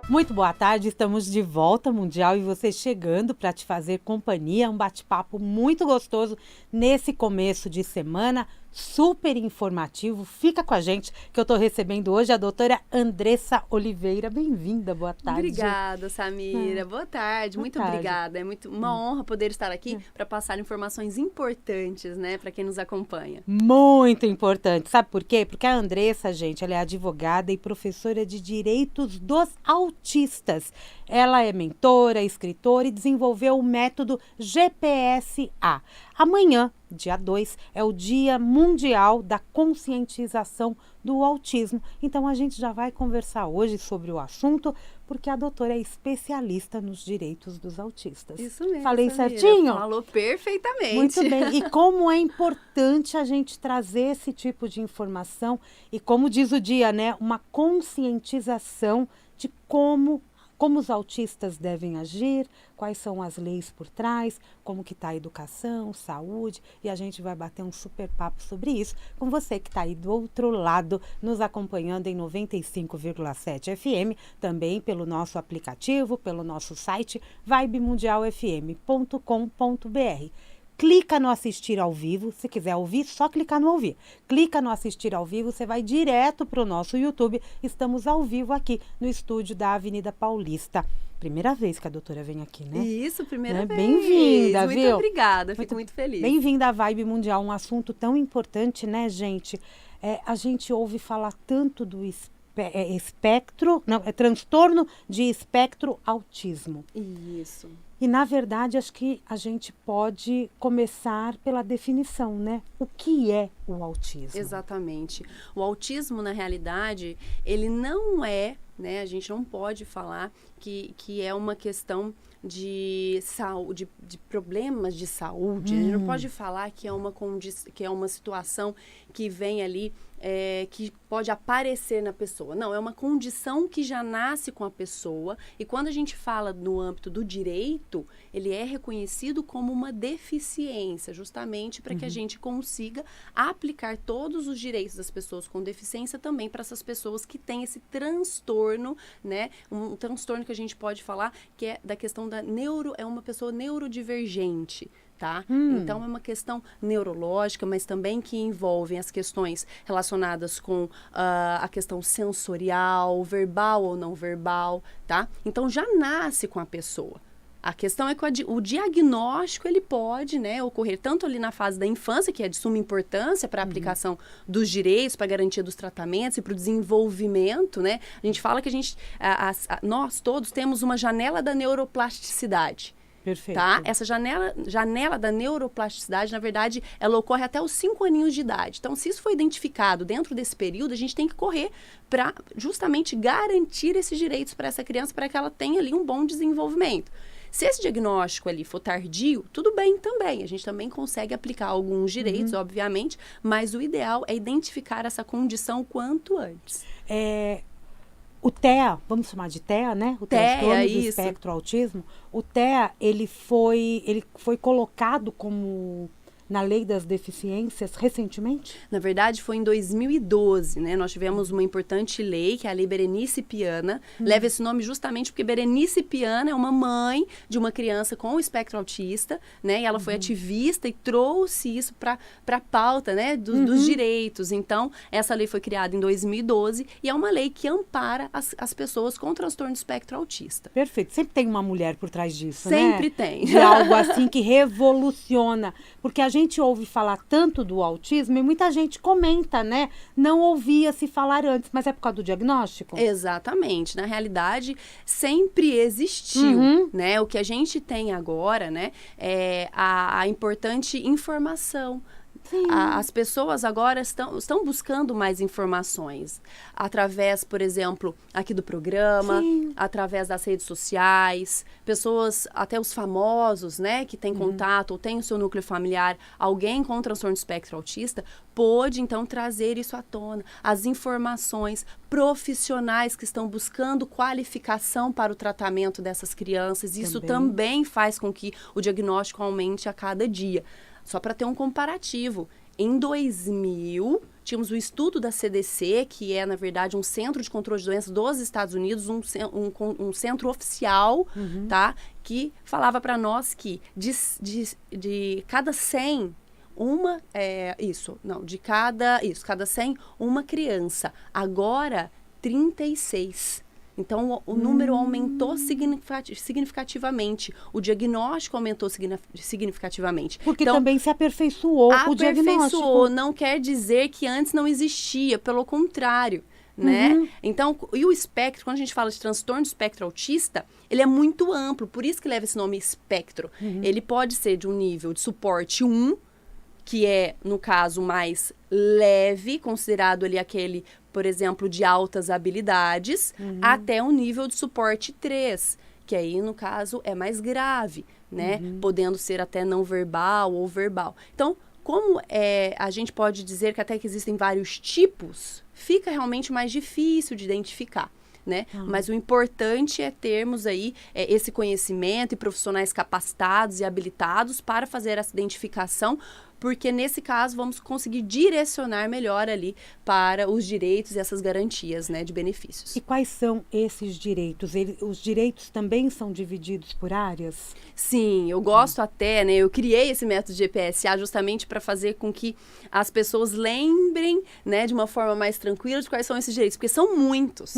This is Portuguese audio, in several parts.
Muito boa tarde, estamos de volta, Mundial, e você chegando para te fazer companhia, um bate-papo muito gostoso nesse começo de semana, super informativo. Fica com a gente, que eu estou recebendo hoje a doutora Andressa Oliveira. Bem-vinda, boa tarde. Obrigada, Samira. Boa tarde, Boa muito tarde. obrigada. É uma honra poder estar aqui para passar informações importantes, né, para quem nos acompanha. Muito importante. Sabe por quê? Porque a Andressa, gente, ela é advogada e professora de direitos dos autistas. Ela é mentora, escritora e desenvolveu o método GPSA. Amanhã, dia 2, é o Dia Mundial da Conscientização do Autismo. Então, a gente já vai conversar hoje sobre o assunto, porque a doutora é especialista nos direitos dos autistas. Isso mesmo, Falei Samira. certinho? Falou perfeitamente. Muito bem. E como é importante a gente trazer esse tipo de informação e, como diz o dia, né, uma conscientização de como os autistas devem agir, quais são as leis por trás, como que está a educação, saúde, e a gente vai bater um super papo sobre isso com você que está aí do outro lado, nos acompanhando em 95,7 FM, também pelo nosso aplicativo, pelo nosso site vibemundialfm.com.br. Clica no assistir ao vivo, se quiser ouvir, só clicar no ouvir. Clica no assistir ao vivo, você vai direto para o nosso YouTube. Estamos ao vivo aqui no estúdio da Avenida Paulista. Primeira vez que a doutora vem aqui, né? Isso, primeira vez. Bem-vinda, viu? Muito obrigada, fico muito feliz. Bem-vinda à Vibe Mundial, um assunto tão importante, né, gente? A gente ouve falar tanto do transtorno de espectro autismo. Isso. E, na verdade, acho que a gente pode começar pela definição, né? O que é o autismo? Exatamente. O autismo, na realidade, ele não é, né? A gente não pode falar que é uma questão de saúde, de problemas de saúde. A gente não pode falar que é uma situação que vem ali, que pode aparecer na pessoa. Não, é uma condição que já nasce com a pessoa, e quando a gente fala no âmbito do direito, ele é reconhecido como uma deficiência, justamente para que a gente consiga aplicar todos os direitos das pessoas com deficiência também para essas pessoas que têm esse transtorno, né? Um transtorno que a gente pode falar que é da questão é uma pessoa neurodivergente. Tá? Então, é uma questão neurológica, mas também que envolve as questões relacionadas com a questão sensorial, verbal ou não verbal, tá? Então, já nasce com a pessoa. A questão é que o diagnóstico, ele pode, né, ocorrer tanto ali na fase da infância, que é de suma importância para a aplicação dos direitos, para a garantia dos tratamentos e para o desenvolvimento, né? A gente fala que nós todos temos uma janela da neuroplasticidade. Perfeito. Tá? Essa janela da neuroplasticidade, na verdade, ela ocorre até os 5 aninhos de idade. Então, se isso foi identificado dentro desse período, a gente tem que correr para justamente garantir esses direitos para essa criança, para que ela tenha ali um bom desenvolvimento. Se esse diagnóstico ali for tardio, tudo bem também. A gente também consegue aplicar alguns direitos, obviamente, mas o ideal é identificar essa condição quanto antes. O TEA, vamos chamar de TEA, né? O transtorno do espectro autismo. O TEA, ele foi colocado como na lei das deficiências recentemente? Na verdade, foi em 2012, né? Nós tivemos uma importante lei, que é a Lei Berenice Piana. Leva esse nome justamente porque Berenice Piana é uma mãe de uma criança com o espectro autista, né? E ela foi ativista e trouxe isso para a pauta, né? Dos direitos. Então, essa lei foi criada em 2012 e é uma lei que ampara as pessoas com transtorno do espectro autista. Perfeito. Sempre tem uma mulher por trás disso, Sempre né? tem. De algo assim que revoluciona. Porque a gente ouve falar tanto do autismo e muita gente comenta, né? Não ouvia se falar antes, mas é por causa do diagnóstico? Exatamente. Na realidade, sempre existiu, né? O que a gente tem agora, né? É a importante informação. As pessoas agora estão buscando mais informações através, por exemplo, aqui do programa, através das redes sociais, pessoas, até os famosos, né, que têm contato ou têm o seu núcleo familiar, alguém com transtorno de espectro autista, pôde, então, trazer isso à tona. As informações, profissionais que estão buscando qualificação para o tratamento dessas crianças, isso também faz com que o diagnóstico aumente a cada dia. Só para ter um comparativo, Em 2000, tínhamos o estudo da CDC, que é, na verdade, um centro de controle de doenças dos Estados Unidos, um centro oficial, tá? Que falava para nós que de cada 100, cada 100, uma criança. Agora, 36. Então, o número aumentou significativamente. O diagnóstico aumentou significativamente. Porque então, também se aperfeiçoou o diagnóstico. Aperfeiçoou, não quer dizer que antes não existia, pelo contrário, né? Então, e o espectro, quando a gente fala de transtorno do espectro autista, ele é muito amplo, por isso que leva esse nome espectro. Ele pode ser de um nível de suporte 1, que é, no caso, mais leve, considerado ali aquele, por exemplo, de altas habilidades, até um nível de suporte 3, que aí, no caso, é mais grave, né? Podendo ser até não verbal ou verbal. Então, como a gente pode dizer que até que existem vários tipos, fica realmente mais difícil de identificar. Né? Mas o importante é termos aí esse conhecimento e profissionais capacitados e habilitados para fazer essa identificação, porque nesse caso vamos conseguir direcionar melhor ali para os direitos e essas garantias, né, de benefícios. E quais são esses direitos? Os direitos também são divididos por áreas? Sim, eu gosto até, né, eu criei esse método de GPSA justamente para fazer com que as pessoas lembrem, né, de uma forma mais tranquila de quais são esses direitos, porque são muitos,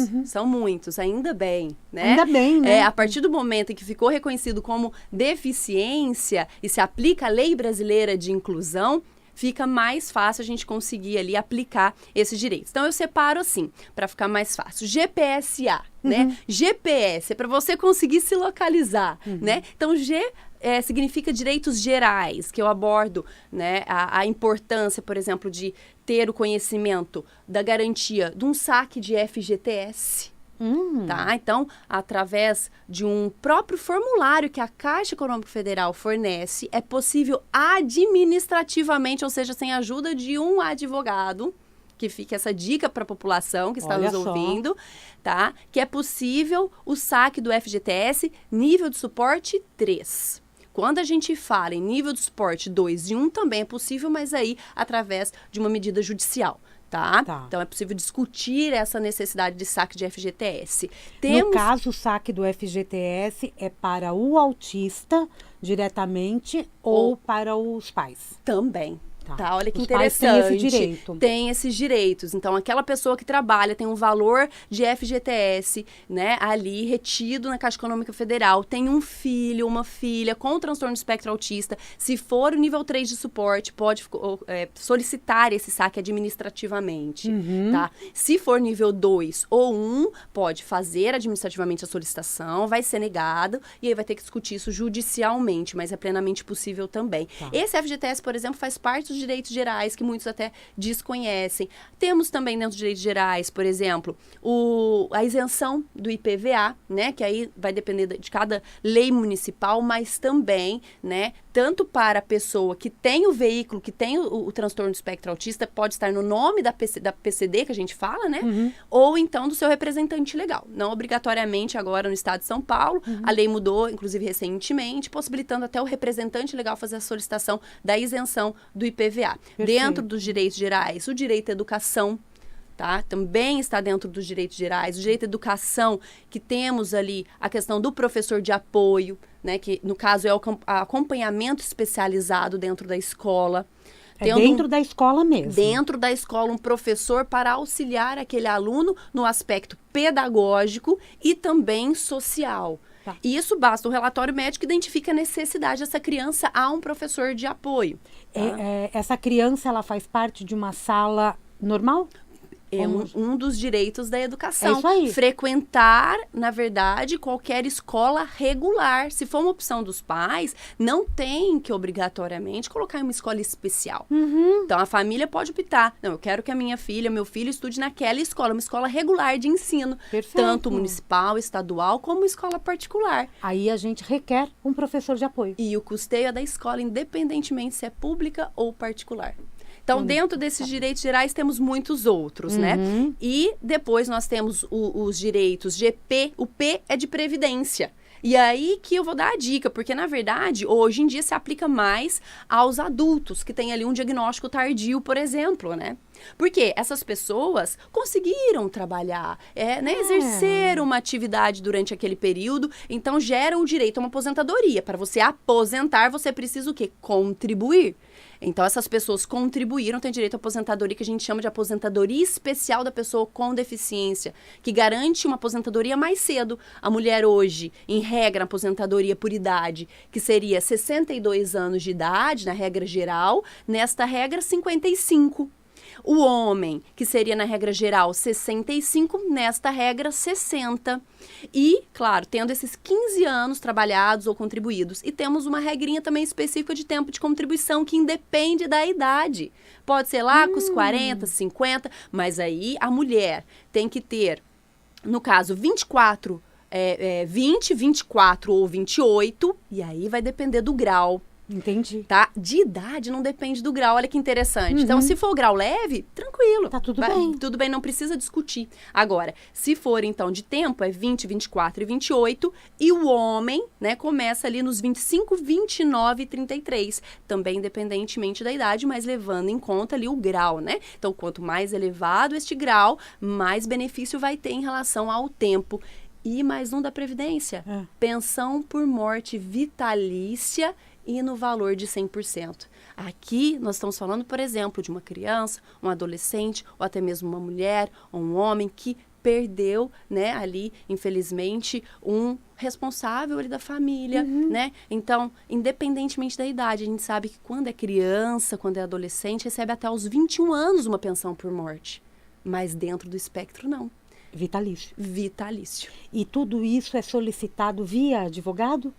ainda bem, né? Ainda bem, né? A partir do momento em que ficou reconhecido como deficiência e se aplica a lei brasileira de inclusão, fica mais fácil a gente conseguir ali aplicar esses direitos. Então, eu separo assim, para ficar mais fácil. GPSA, né? GPS é para você conseguir se localizar, né? Então, significa direitos gerais, que eu abordo, né? A importância, por exemplo, de ter o conhecimento da garantia de um saque de FGTS. Tá? Então, através de um próprio formulário que a Caixa Econômica Federal fornece, é possível administrativamente, ou seja, sem a ajuda de um advogado, que fica essa dica para a população que está nos ouvindo, tá? Que é possível o saque do FGTS nível de suporte 3. Quando a gente fala em nível de suporte 2 e 1, também é possível, mas aí através de uma medida judicial. Tá? Então, é possível discutir essa necessidade de saque de FGTS. No caso, o saque do FGTS é para o autista diretamente ou para os pais? Também. Tá, olha que os interessante. Pais têm esse direito. Tem esses direitos. Então, aquela pessoa que trabalha tem um valor de FGTS, né, ali retido na Caixa Econômica Federal, tem um filho, uma filha com transtorno do espectro autista. Se for o nível 3 de suporte, pode solicitar esse saque administrativamente, tá? Se for nível 2 ou 1, pode fazer administrativamente a solicitação, vai ser negado e aí vai ter que discutir isso judicialmente, mas é plenamente possível também. Esse FGTS, por exemplo, faz parte dos direitos gerais, que muitos até desconhecem. Temos também dentro dos direitos gerais, por exemplo, a isenção do IPVA, né, que aí vai depender de cada lei municipal, mas também, né, tanto para a pessoa que tem o veículo, que tem o transtorno do espectro autista, pode estar no nome da PCD, que a gente fala, né, ou então do seu representante legal. Não obrigatoriamente agora no estado de São Paulo, a lei mudou, inclusive recentemente, possibilitando até o representante legal fazer a solicitação da isenção do IPVA. Dentro dos direitos gerais, o direito à educação, tá? Também está dentro dos direitos gerais. O direito à educação, que temos ali a questão do professor de apoio, né? Que no caso é o acompanhamento especializado dentro da escola. Dentro da escola mesmo. Dentro da escola, um professor para auxiliar aquele aluno no aspecto pedagógico e também social. E isso basta, o relatório médico identifica a necessidade dessa criança a um professor de apoio. Essa criança, ela faz parte de uma sala normal? É um dos direitos da educação. É isso aí. Frequentar, na verdade, qualquer escola regular. Se for uma opção dos pais, não tem que obrigatoriamente colocar em uma escola especial. Então, a família pode optar. Não, eu quero que a minha filha, meu filho estude naquela escola, uma escola regular de ensino. Perfeito. Tanto municipal, estadual, como escola particular. Aí a gente requer um professor de apoio. E o custeio é da escola, independentemente se é pública ou particular. Então, dentro desses direitos gerais, temos muitos outros, né? E depois nós temos os direitos GP. O P é de previdência. E aí que eu vou dar a dica, porque na verdade, hoje em dia se aplica mais aos adultos que têm ali um diagnóstico tardio, por exemplo, né? Porque essas pessoas conseguiram trabalhar, exerceram uma atividade durante aquele período, então geram o direito a uma aposentadoria. Para você aposentar, você precisa o quê? Contribuir. Então, essas pessoas contribuíram, têm direito à aposentadoria, que a gente chama de aposentadoria especial da pessoa com deficiência, que garante uma aposentadoria mais cedo. A mulher hoje, em regra, aposentadoria por idade, que seria 62 anos de idade, na regra geral, nesta regra, 55. O homem, que seria na regra geral 65, nesta regra 60. E, claro, tendo esses 15 anos trabalhados ou contribuídos. E temos uma regrinha também específica de tempo de contribuição que independe da idade. Pode ser lá com os 40, 50, mas aí a mulher tem que ter, no caso, 24, 20, 24 ou 28, e aí vai depender do grau. Entendi. Tá? De idade não depende do grau, olha que interessante. Então, se for o grau leve, tranquilo. Tá tudo bem. Tudo bem, não precisa discutir. Agora, se for, então, de tempo, é 20, 24 e 28. E o homem, né, começa ali nos 25, 29 e 33. Também independentemente da idade, mas levando em conta ali o grau, né? Então, quanto mais elevado este grau, mais benefício vai ter em relação ao tempo. E mais um da Previdência. Pensão por morte vitalícia e no valor de 100%. Aqui nós estamos falando, por exemplo, de uma criança, um adolescente, ou até mesmo uma mulher, ou um homem que perdeu, né, ali, infelizmente, um responsável ali da família, né? Então, independentemente da idade, a gente sabe que quando é criança, quando é adolescente, recebe até os 21 anos uma pensão por morte. Mas dentro do espectro, não. Vitalício. Vitalício. E tudo isso é solicitado via advogado?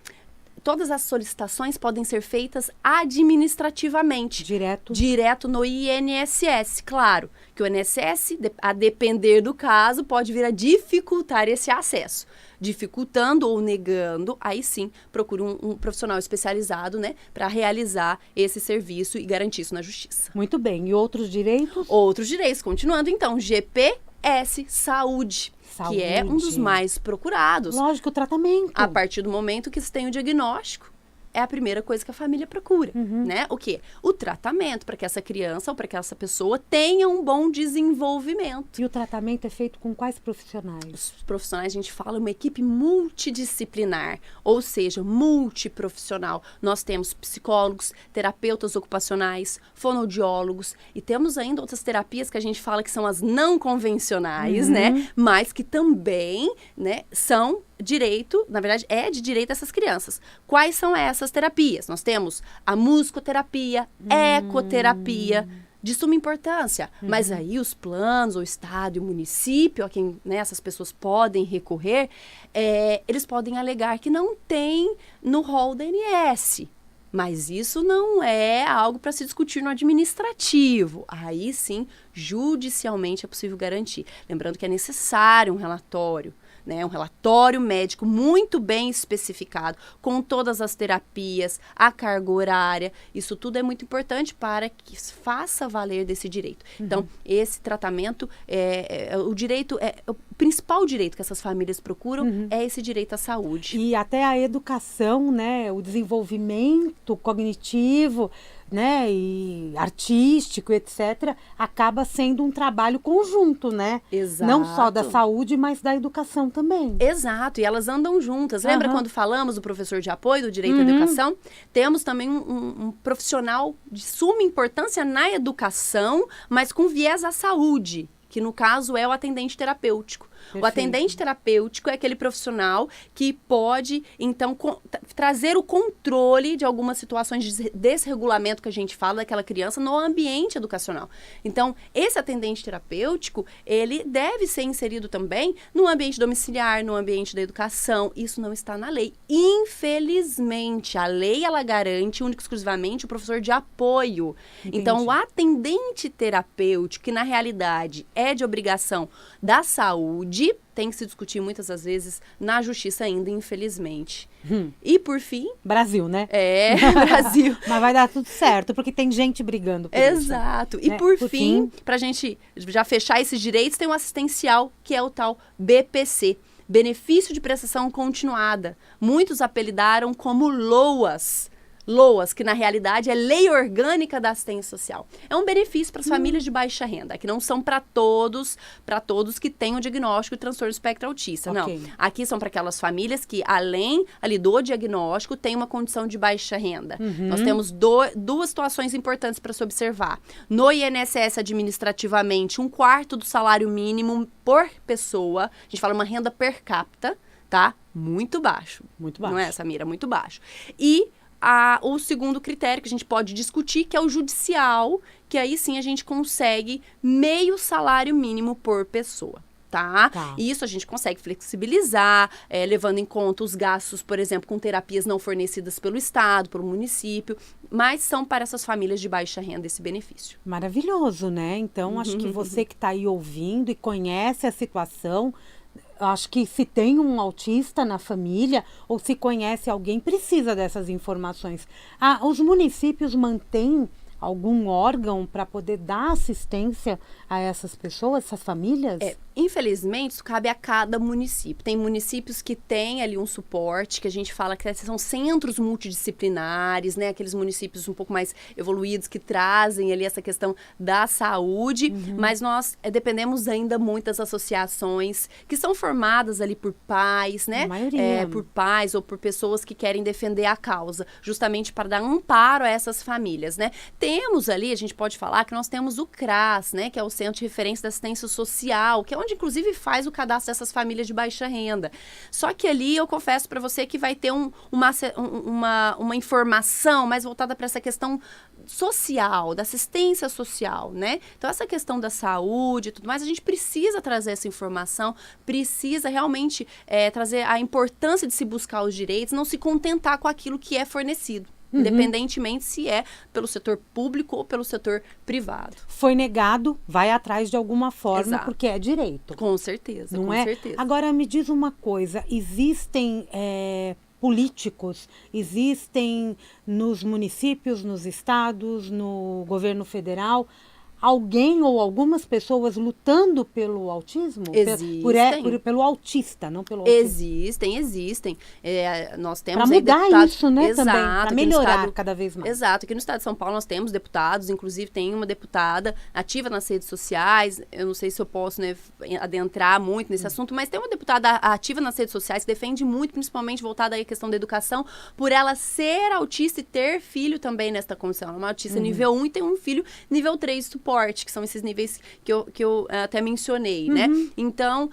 Todas as solicitações podem ser feitas administrativamente. Direto no INSS, claro. Que o INSS, a depender do caso, pode vir a dificultar esse acesso. Dificultando ou negando, aí sim, procure um profissional especializado, né, para realizar esse serviço e garantir isso na justiça. Muito bem. E outros direitos? Outros direitos. Continuando, então, GPS Saúde. Que é um dos mais procurados. Lógico, o tratamento. A partir do momento que se tem o diagnóstico, é a primeira coisa que a família procura, né? O quê? O tratamento, para que essa criança ou para que essa pessoa tenha um bom desenvolvimento. E o tratamento é feito com quais profissionais? Os profissionais, a gente fala, uma equipe multidisciplinar, ou seja, multiprofissional. Nós temos psicólogos, terapeutas ocupacionais, fonoaudiólogos, e temos ainda outras terapias que a gente fala que são as não convencionais, né? Mas que também, né, são direito, na verdade, é de direito essas crianças. Quais são essas terapias? Nós temos a musicoterapia, ecoterapia, de suma importância. Mas aí os planos, o estado e o município, a quem, né, essas pessoas podem recorrer, eles podem alegar que não tem no rol da ANS. Mas isso não é algo para se discutir no administrativo. Aí sim, judicialmente é possível garantir. Lembrando que é necessário um relatório, né, um relatório médico muito bem especificado, com todas as terapias, a carga horária. Isso tudo é muito importante para que faça valer desse direito. Então, esse tratamento, o principal direito que essas famílias procuram é esse direito à saúde. E até a educação, né, o desenvolvimento cognitivo, né, e artístico, etc., acaba sendo um trabalho conjunto, né? Exato. Não só da saúde, mas da educação também. Exato, e elas andam juntas. Lembra quando falamos do professor de apoio do direito à educação? Temos também um profissional de suma importância na educação, mas com viés à saúde, que no caso é o atendente terapêutico. Perfeito. O atendente terapêutico é aquele profissional que pode, então, trazer o controle de algumas situações de desregulamento que a gente fala daquela criança no ambiente educacional. Então, esse atendente terapêutico, ele deve ser inserido também no ambiente domiciliar, no ambiente da educação. Isso não está na lei. Infelizmente, a lei, ela garante única e exclusivamente o professor de apoio. Entendi. Então, o atendente terapêutico, que na realidade é de obrigação da saúde, tem que se discutir muitas das vezes na justiça ainda, infelizmente. E por fim... Brasil, né? Brasil. Mas vai dar tudo certo, porque tem gente brigando por Exato. isso. E por fim, pra gente já fechar esses direitos, tem um assistencial, que é o tal BPC. benefício de prestação continuada. Muitos apelidaram como LOAS. LOAS, que na realidade é Lei Orgânica da Assistência Social. É um benefício para as famílias de baixa renda, que não são para todos que têm o diagnóstico de transtorno do espectro autista. Okay. Não, aqui são para aquelas famílias que, além ali do diagnóstico, têm uma condição de baixa renda. Nós temos duas situações importantes para se observar. No INSS, administrativamente, 1/4 do salário mínimo por pessoa, a gente fala uma renda per capita, tá? Muito baixo. Muito baixo. Não é, Samira? Muito baixo. E o segundo critério que a gente pode discutir, que é o judicial, que aí sim a gente consegue meio salário mínimo por pessoa. Tá? E isso a gente consegue flexibilizar, levando em conta os gastos, por exemplo, com terapias não fornecidas pelo Estado, pelo município, mas são para essas famílias de baixa renda esse benefício. Maravilhoso, né? Então, acho que você que está aí ouvindo e conhece a situação, acho que se tem um autista na família ou se conhece alguém, precisa dessas informações. Os municípios mantêm algum órgão para poder dar assistência a essas pessoas, essas famílias? Infelizmente, isso cabe a cada município. Tem municípios que têm ali um suporte, que a gente fala que são centros multidisciplinares, né? Aqueles municípios um pouco mais evoluídos que trazem ali essa questão da saúde, mas nós dependemos ainda muito das associações que são formadas ali por pais, né? A maioria. Por pais ou por pessoas que querem defender a causa, justamente para dar amparo a essas famílias, né? Temos ali, a gente pode falar que nós temos o CRAS, né? Que é o Centro de Referência da Assistência Social, que é onde inclusive faz o cadastro dessas famílias de baixa renda. Só que ali eu confesso para você que vai ter uma informação mais voltada para essa questão social, da assistência social, né? Então essa questão da saúde e tudo mais, a gente precisa trazer essa informação, precisa realmente trazer a importância de se buscar os direitos, não se contentar com aquilo que é fornecido. Independentemente se é pelo setor público ou pelo setor privado. Foi negado, vai atrás de alguma forma, Exato. Porque é direito. Com certeza, não com é? certeza. Agora, me diz uma coisa, existem políticos, existem nos municípios, nos estados, no governo federal, alguém ou algumas pessoas lutando pelo autismo? Existem. Pelo autista, não pelo autista. Existem. Nós temos para mudar deputados, isso, né, exato, também, para melhorar cada vez mais. Exato. Aqui no estado de São Paulo nós temos deputados, inclusive tem uma deputada ativa nas redes sociais, eu não sei se eu posso, né, adentrar muito nesse assunto, mas tem uma deputada ativa nas redes sociais que defende muito, principalmente voltada à questão da educação, por ela ser autista e ter filho também nesta condição. Ela é uma autista nível 1 e tem um filho nível 3 de suporte, que são esses níveis que eu até mencionei, né? Então,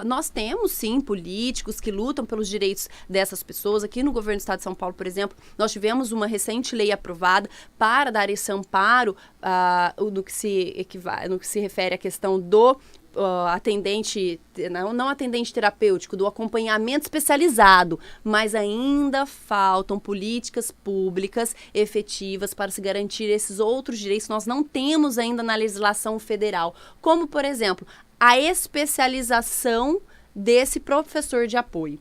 nós temos, sim, políticos que lutam pelos direitos dessas pessoas. Aqui no governo do estado de São Paulo, por exemplo, nós tivemos uma recente lei aprovada para dar esse amparo no que se refere à questão do atendente, não atendente terapêutico, do acompanhamento especializado, mas ainda faltam políticas públicas efetivas para se garantir esses outros direitos que nós não temos ainda na legislação federal, como, por exemplo, a especialização desse professor de apoio.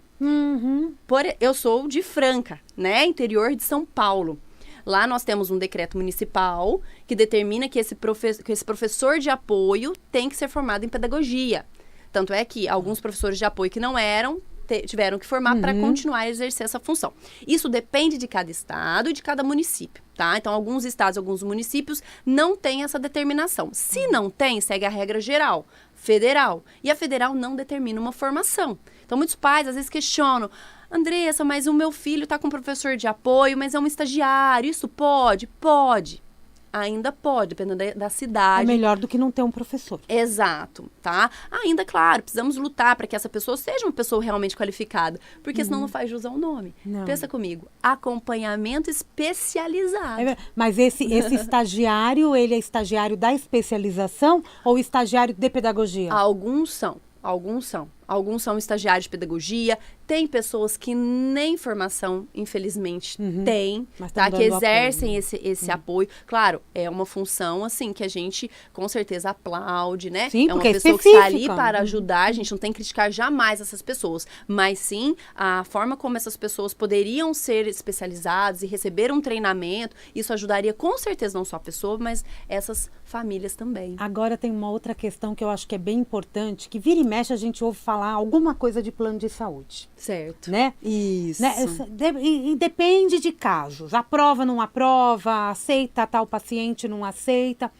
Eu sou de Franca, né, interior de São Paulo. Lá nós temos um decreto municipal que determina que esse professor de apoio tem que ser formado em pedagogia. Tanto é que alguns professores de apoio que não eram, tiveram que formar para continuar a exercer essa função. Isso depende de cada estado e de cada município, tá? Então, alguns estados, alguns municípios não têm essa determinação. Se não tem, segue a regra geral, federal. E a federal não determina uma formação. Então, muitos pais às vezes questionam: Andressa, mas o meu filho está com um professor de apoio, mas é um estagiário, isso pode? Pode. Ainda pode, dependendo da cidade. É melhor do que não ter um professor. Exato, tá? Ainda, claro, precisamos lutar para que essa pessoa seja uma pessoa realmente qualificada, porque senão não faz jus ao nome. Não. Pensa comigo, acompanhamento especializado. Mas esse estagiário, ele é estagiário da especialização ou estagiário de pedagogia? Alguns são. Alguns são estagiários de pedagogia, tem pessoas que nem formação, infelizmente, têm, tá? Que exercem esse apoio. Claro, é uma função, assim, que a gente, com certeza, aplaude, né? Sim, é uma porque pessoa que está ali para ajudar, a gente não tem que criticar jamais essas pessoas, mas sim a forma como essas pessoas poderiam ser especializadas e receber um treinamento, isso ajudaria, com certeza, não só a pessoa, mas essas famílias também. Agora tem uma outra questão que eu acho que é bem importante, que vira e mexe a gente ouve falar falar alguma coisa de plano de saúde. Certo. Né? Isso. Né? E depende de casos. Aprova, não aprova, aceita tal paciente, não aceita.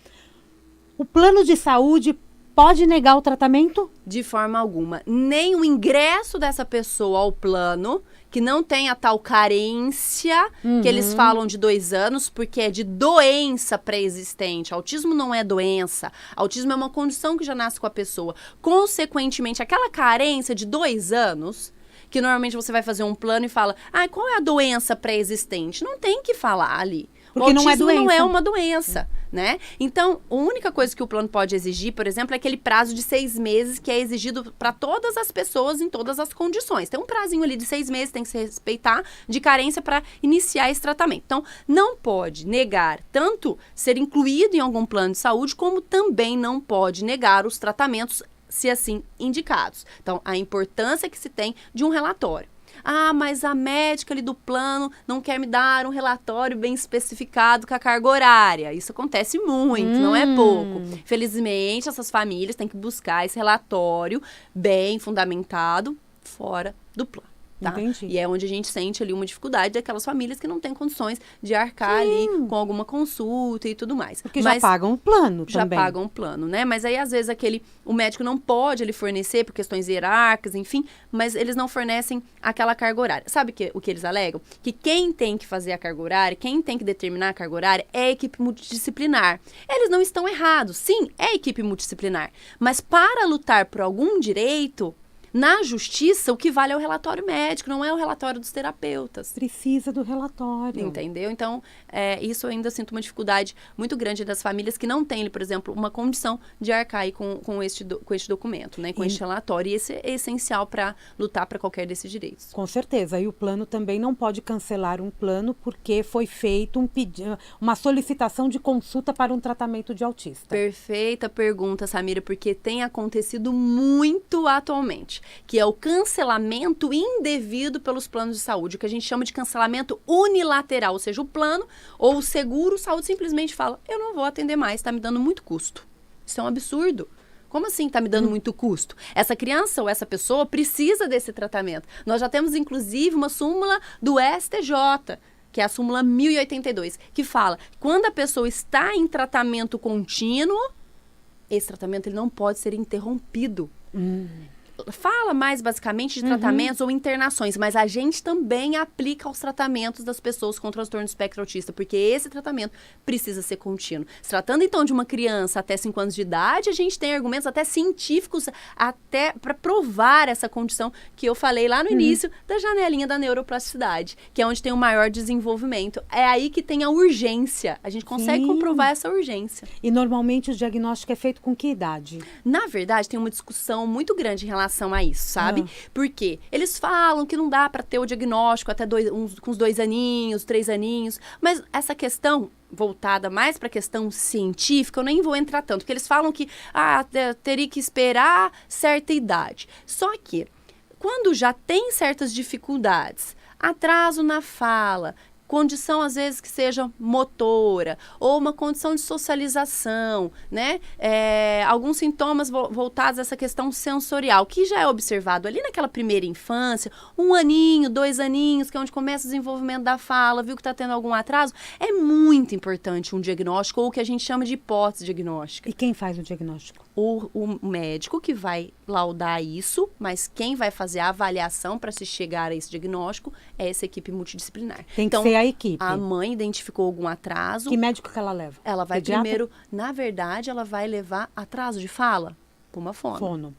O plano de saúde pode negar o tratamento? De forma alguma. Nem o ingresso dessa pessoa ao plano, que não tem a tal carência, que eles falam de 2 anos, porque é de doença pré-existente. Autismo não é doença. Autismo é uma condição que já nasce com a pessoa. Consequentemente, aquela carência de 2 anos, que normalmente você vai fazer um plano e fala, qual é a doença pré-existente? Não tem que falar ali. Porque o autismo não é uma doença, né? Então, a única coisa que o plano pode exigir, por exemplo, é aquele prazo de 6 meses que é exigido para todas as pessoas em todas as condições. Tem um prazinho ali de 6 meses, tem que se respeitar, de carência para iniciar esse tratamento. Então, não pode negar tanto ser incluído em algum plano de saúde, como também não pode negar os tratamentos, se assim indicados. Então, a importância que se tem de um relatório. Mas a médica ali do plano não quer me dar um relatório bem especificado com a carga horária. Isso acontece muito, não é pouco. Felizmente, essas famílias têm que buscar esse relatório bem fundamentado fora do plano. Tá? Entendi. E é onde a gente sente ali uma dificuldade daquelas famílias que não têm condições de arcar ali com alguma consulta e tudo mais. Porque já pagam o plano já também. Já pagam o plano, né? Mas aí, às vezes, o médico não pode ele fornecer por questões hierárquicas, enfim, mas eles não fornecem aquela carga horária. Sabe o que eles alegam? Que quem tem que fazer a carga horária, quem tem que determinar a carga horária é a equipe multidisciplinar. Eles não estão errados. Sim, é a equipe multidisciplinar. Mas para lutar por algum direito, na justiça, o que vale é o relatório médico, não é o relatório dos terapeutas. Precisa do relatório. Entendeu? Então, isso eu ainda sinto uma dificuldade muito grande das famílias que não têm, por exemplo, uma condição de arcar aí com este documento, né? Com este relatório. E esse é essencial para lutar para qualquer desses direitos. Com certeza. E o plano também não pode cancelar um plano porque foi feito uma solicitação de consulta para um tratamento de autista. Perfeita pergunta, Samira, porque tem acontecido muito atualmente, que é o cancelamento indevido pelos planos de saúde, o que a gente chama de cancelamento unilateral, ou seja, o plano ou o seguro saúde simplesmente fala, eu não vou atender mais, está me dando muito custo. Isso é um absurdo. Como assim está me dando muito custo? Essa criança ou essa pessoa precisa desse tratamento. Nós já temos, inclusive, uma súmula do STJ, que é a súmula 1082, que fala, quando a pessoa está em tratamento contínuo, esse tratamento ele não pode ser interrompido. Fala mais basicamente de tratamentos ou internações, mas a gente também aplica aos tratamentos das pessoas com transtorno do espectro autista, porque esse tratamento precisa ser contínuo. Se tratando então de uma criança até 5 anos de idade, a gente tem argumentos até científicos até para provar essa condição que eu falei lá no início da janelinha da neuroplasticidade, que é onde tem o maior desenvolvimento. É aí que tem a urgência. A gente consegue comprovar essa urgência. E normalmente o diagnóstico é feito com que idade? Na verdade, tem uma discussão muito grande em relação a isso, sabe? Porque eles falam que não dá para ter o diagnóstico até com os 2 aninhos, 3 aninhos, mas essa questão voltada mais para a questão científica, eu nem vou entrar tanto, porque eles falam que teria que esperar certa idade. Só que, quando já tem certas dificuldades, atraso na fala, condição, às vezes, que seja motora, ou uma condição de socialização, né? Alguns sintomas voltados a essa questão sensorial, que já é observado ali naquela primeira infância, 1 aninho, 2 aninhos, que é onde começa o desenvolvimento da fala, viu que está tendo algum atraso, é muito importante um diagnóstico, ou o que a gente chama de hipótese diagnóstica. E quem faz o diagnóstico? O médico que vai laudar isso, mas quem vai fazer a avaliação para se chegar a esse diagnóstico é essa equipe multidisciplinar. Tem que ser a equipe. A mãe identificou algum atraso. Que médico que ela leva? Ela vai Pediatra? primeiro, na verdade, ela vai levar atraso de fala, para uma fono. Fono.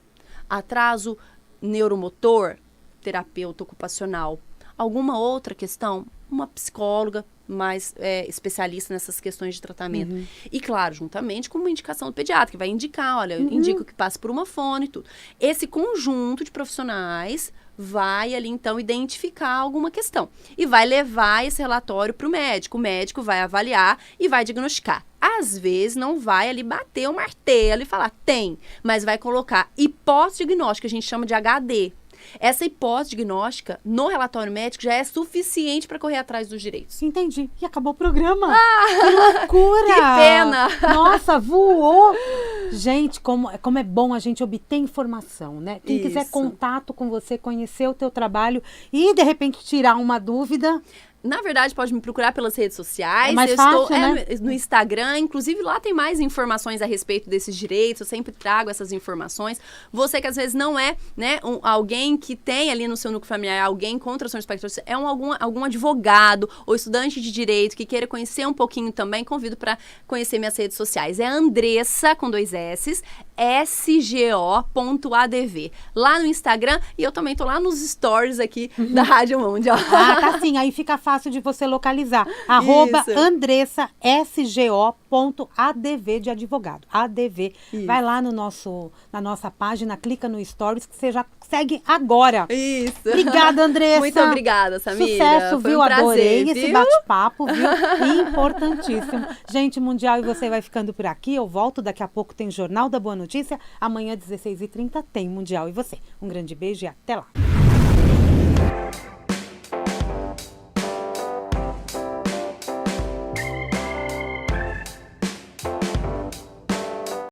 Atraso neuromotor, terapeuta ocupacional. Alguma outra questão, uma psicóloga mais especialista nessas questões de tratamento. E, claro, juntamente com uma indicação do pediatra, que vai indicar, olha, indica que passe por uma fono e tudo. Esse conjunto de profissionais vai ali, então, identificar alguma questão. E vai levar esse relatório para o médico. O médico vai avaliar e vai diagnosticar. Às vezes, não vai ali bater o martelo e falar, tem, mas vai colocar hipótese diagnóstica, a gente chama de HD. Essa hipótese diagnóstica, no relatório médico, já é suficiente para correr atrás dos direitos. Entendi. E acabou o programa. Que loucura! Que pena! Nossa, voou! Gente, como é bom a gente obter informação, né? Quem quiser Isso. contato com você, conhecer o teu trabalho e, de repente, tirar uma dúvida... Na verdade, pode me procurar pelas redes sociais. É mais eu fácil, estou né? No Instagram, inclusive lá tem mais informações a respeito desses direitos. Eu sempre trago essas informações. Você que às vezes não é, né, alguém que tem ali no seu núcleo familiar alguém com transtorno do espectro, é algum advogado ou estudante de direito que queira conhecer um pouquinho também, convido para conhecer minhas redes sociais. É Andressa com 2 S, sgo.adv. Lá no Instagram, e eu também tô lá nos stories aqui da Rádio Mundial. Ah, tá sim. Aí fica fácil de você localizar. @ Isso. AndressaSGO.adv de advogado. ADV. Isso. Vai lá na nossa página, clica no Stories que você já segue agora. Isso. Obrigada, Andressa. Muito obrigada, Samira. Sucesso, Foi viu? um prazer, Adorei esse viu? bate-papo, viu? Importantíssimo. Gente, Mundial e você vai ficando por aqui. Eu volto daqui a pouco, tem Jornal da Boa Notícia. Amanhã, 16h30, tem Mundial e você. Um grande beijo e até lá.